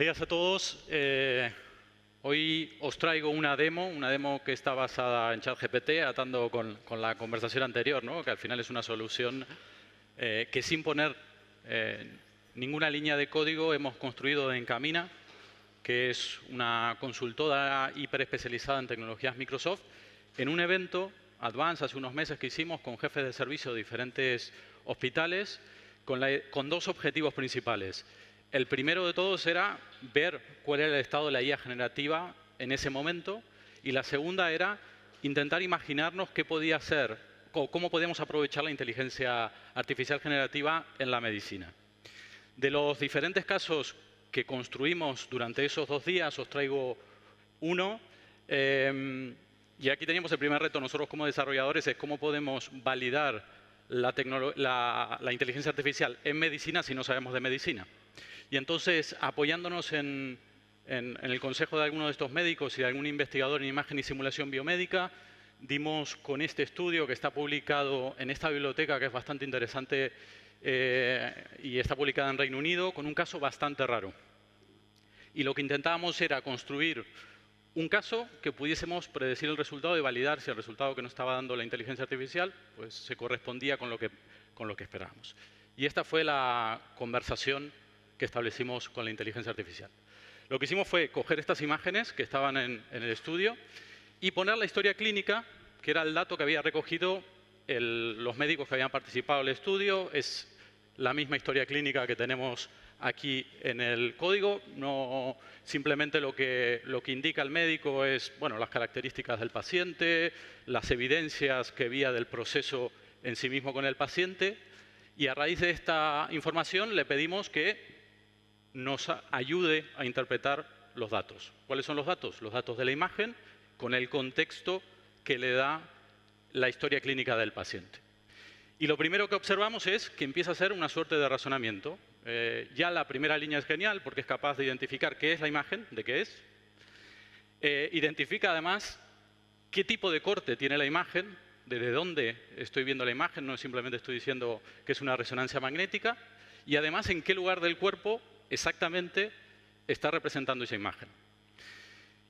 días a todos. Hoy os traigo una demo que está basada en ChatGPT, atando con la conversación anterior, ¿no? Que al final es una solución que sin poner ninguna línea de código hemos construido en Camina, que es una consultora hiperespecializada en tecnologías Microsoft, en un evento Advance hace unos meses que hicimos con jefes de servicio de diferentes hospitales con dos objetivos principales. El primero de todos era ver cuál era el estado de la IA generativa en ese momento, y la segunda era intentar imaginarnos qué podía ser o cómo podíamos aprovechar la inteligencia artificial generativa en la medicina. De los diferentes casos que construimos durante esos 2 días, os traigo uno. Y aquí teníamos el primer reto nosotros como desarrolladores, es cómo podemos validar la inteligencia artificial en medicina si no sabemos de medicina. Y entonces, apoyándonos en el consejo de alguno de estos médicos y de algún investigador en imagen y simulación biomédica, dimos con este estudio que está publicado en esta biblioteca, que es bastante interesante y está publicada en Reino Unido, con un caso bastante raro. Y lo que intentábamos era construir un caso que pudiésemos predecir el resultado y validar si el resultado que nos estaba dando la inteligencia artificial pues, se correspondía con lo que esperábamos. Y esta fue la conversación que establecimos con la inteligencia artificial. Lo que hicimos fue coger estas imágenes que estaban en el estudio y poner la historia clínica, que era el dato que había recogido los médicos que habían participado en el estudio. Es la misma historia clínica que tenemos aquí en el código. No, simplemente lo que indica el médico es bueno, las características del paciente, las evidencias que había del proceso en sí mismo con el paciente. Y a raíz de esta información le pedimos que nos ayude a interpretar los datos. ¿Cuáles son los datos? Los datos de la imagen con el contexto que le da la historia clínica del paciente. Y lo primero que observamos es que empieza a ser una suerte de razonamiento. Ya la primera línea es genial porque es capaz de identificar qué es la imagen, de qué es. Identifica además qué tipo de corte tiene la imagen, desde dónde estoy viendo la imagen, no simplemente estoy diciendo que es una resonancia magnética, y además en qué lugar del cuerpo exactamente está representando esa imagen.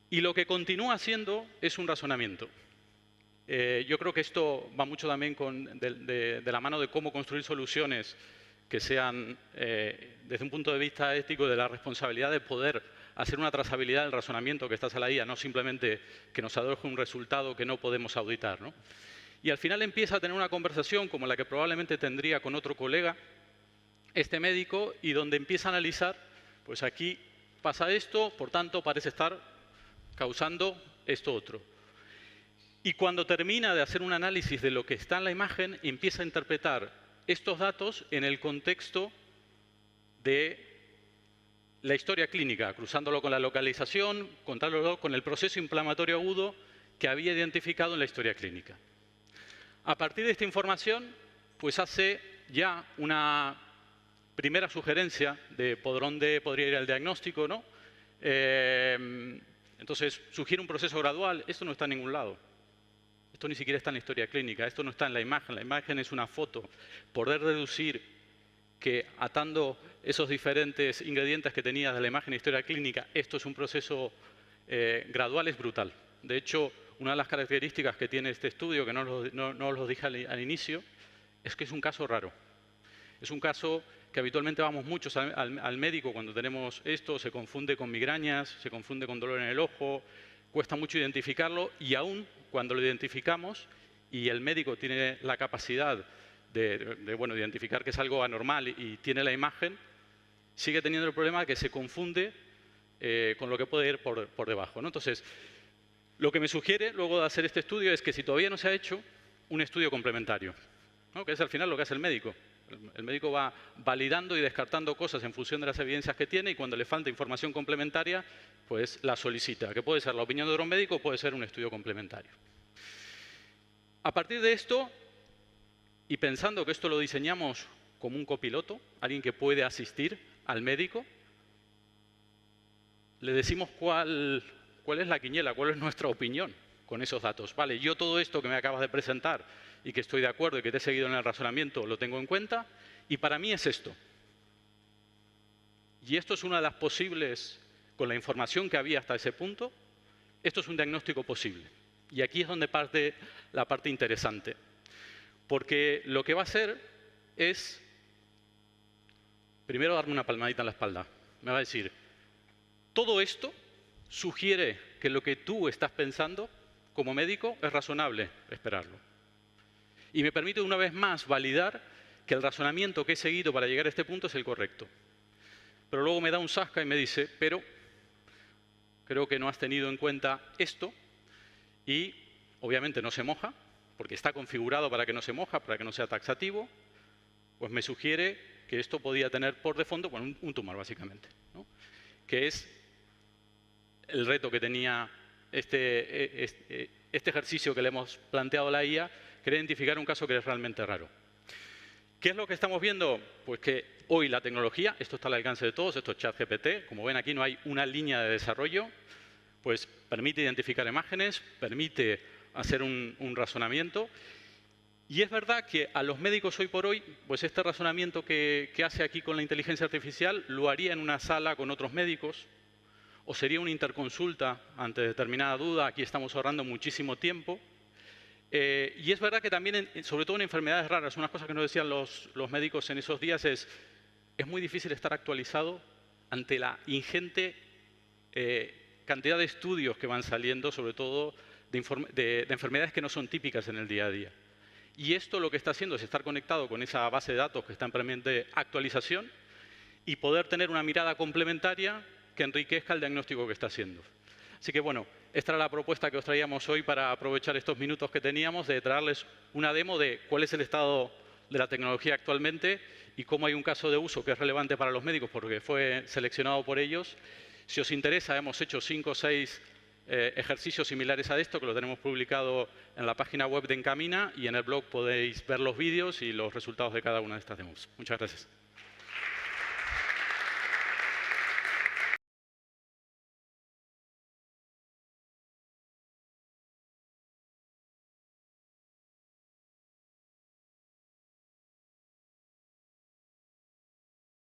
Y lo que continúa haciendo es un razonamiento. Yo creo que esto va mucho también de la mano de cómo construir soluciones que sean, desde un punto de vista ético, de la responsabilidad de poder hacer una trazabilidad del razonamiento que está hacia la IA, no simplemente que nos arroje un resultado que no podemos auditar, ¿no? Y al final empieza a tener una conversación como la que probablemente tendría con otro colega, este médico, y donde empieza a analizar, pues aquí pasa esto, por tanto parece estar causando esto otro. Y cuando termina de hacer un análisis de lo que está en la imagen, empieza a interpretar estos datos en el contexto de la historia clínica, cruzándolo con la localización, contándolo con el proceso inflamatorio agudo que había identificado en la historia clínica. A partir de esta información, pues hace ya una primera sugerencia de por dónde podría ir el diagnóstico, ¿no? Entonces, sugiere un proceso gradual. Esto no está en ningún lado. Esto ni siquiera está en la historia clínica. Esto no está en la imagen. La imagen es una foto. Poder deducir que atando esos diferentes ingredientes que tenía de la imagen y historia clínica, esto es un proceso gradual, es brutal. De hecho, una de las características que tiene este estudio, que no os lo dije al inicio, es que es un caso raro. Es un caso que habitualmente vamos muchos al médico cuando tenemos esto, se confunde con migrañas, se confunde con dolor en el ojo, cuesta mucho identificarlo, y aún cuando lo identificamos y el médico tiene la capacidad de identificar que es algo anormal y tiene la imagen, sigue teniendo el problema de que se confunde con lo que puede ir por debajo, ¿no? Entonces, lo que me sugiere luego de hacer este estudio es que si todavía no se ha hecho, un estudio complementario, ¿no? Que es al final lo que hace el médico. El médico va validando y descartando cosas en función de las evidencias que tiene, y cuando le falta información complementaria, pues la solicita, que puede ser la opinión de otro médico o puede ser un estudio complementario. A partir de esto, y pensando que esto lo diseñamos como un copiloto, alguien que puede asistir al médico, le decimos cuál es la quiniela, cuál es nuestra opinión con esos datos. Vale, yo todo esto que me acabas de presentar y que estoy de acuerdo y que te he seguido en el razonamiento lo tengo en cuenta, y para mí es esto. Y esto es una de las posibles con la información que había hasta ese punto, esto es un diagnóstico posible. Y aquí es donde parte la parte interesante. Porque lo que va a hacer es, primero, darme una palmadita en la espalda. Me va a decir, todo esto sugiere que lo que tú estás pensando como médico es razonable esperarlo. Y me permite una vez más validar que el razonamiento que he seguido para llegar a este punto es el correcto. Pero luego me da un zasca y me dice, pero creo que no has tenido en cuenta esto y obviamente no se moja, porque está configurado para que no se moja, para que no sea taxativo, pues me sugiere que esto podía tener por de fondo, bueno, un tumor básicamente, ¿no? Que es el reto que tenía este ejercicio que le hemos planteado a la IA, que era identificar un caso que es realmente raro. ¿Qué es lo que estamos viendo? Pues que hoy la tecnología, esto está al alcance de todos, esto es ChatGPT, como ven aquí no hay una línea de desarrollo, pues permite identificar imágenes, permite hacer un razonamiento. Y es verdad que a los médicos hoy por hoy, pues este razonamiento que hace aquí con la inteligencia artificial lo haría en una sala con otros médicos, o sería una interconsulta ante determinada duda. Aquí estamos ahorrando muchísimo tiempo. Y es verdad que también, sobre todo en enfermedades raras, una cosa que nos decían los médicos en esos días es muy difícil estar actualizado ante la ingente cantidad de estudios que van saliendo, sobre todo de enfermedades que no son típicas en el día a día. Y esto lo que está haciendo es estar conectado con esa base de datos que está en permanente actualización y poder tener una mirada complementaria que enriquezca el diagnóstico que está haciendo. Así que, bueno, esta era la propuesta que os traíamos hoy para aprovechar estos minutos que teníamos de traerles una demo de cuál es el estado de la tecnología actualmente y cómo hay un caso de uso que es relevante para los médicos porque fue seleccionado por ellos. Si os interesa, hemos hecho 5 o 6 ejercicios similares a esto, que lo tenemos publicado en la página web de Encamina y en el blog podéis ver los vídeos y los resultados de cada una de estas demos. Muchas gracias.